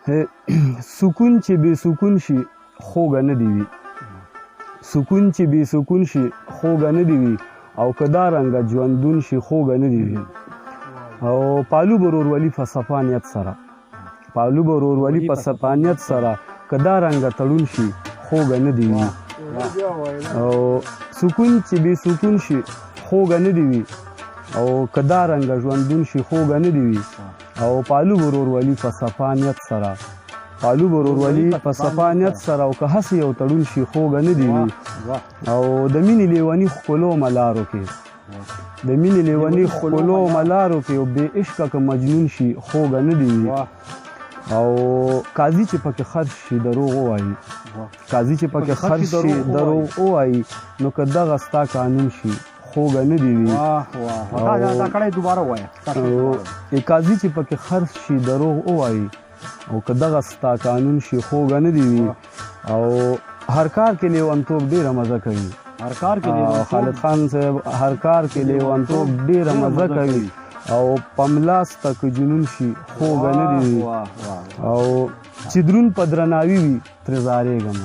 سکون چې بې سکون شي خوږه نه دی وي سکون چې بې سکون شي خوږه نه دی وي او که دا رنګه ژوندون شي خوږه نه دی وي او پالو به ورورولي په صفا نیت سره پالو به ورورولي په صفا نیت سره که دا رنګه تړون شي خوږه نه دی وي او سکون چې بې سکون شي خوږه نه دی وي او که دا رنګه ژوندون شي خوږه نه دی وي او پالو به ورورولي په صفا نیت سره پالو به ورورولي په صفا نیت سره او که هسې یو تړون شي خوږه نه دی وي او د مینې لیوني ښکلو ملارو کې د مینې لیوني ښکلو ملارو کې او بې عشقه که مجنون شي خوږه نه دی وي او قاضي چې پکې خرج شي دروغ ووایي قاضي چې پکې خرج شي دروغ ووایي نو که دغه ستا قانون شي خوږه نه دی وي قاضي چې پکې خرج شي دروغ ووایي او که دغه ستا قانون شي خوږه نه دی وي او هر کار کې لیونتوب ډېره مزه کوي خالد خان صاحب هر کار کې لیونتوب ډېره مزه کوي او پملاس تک جنون شي خوږه نه دی او چې درون په درناوي وي ترې زارېږم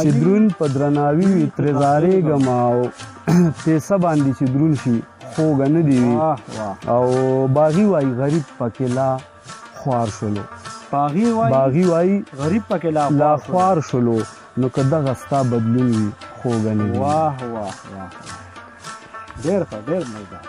چې درون په درناوي وي ترې زارېږم او پیسه باندې چې درون شي خوږه نه دی وي او باغي وایي غریب پکې لا خوار شلو باغي وایي غریب پکې لا خوار شلو نو که دغه ستا بدلون وي خوږه نه دی واه واه واه ډېر ښه ډېر مزه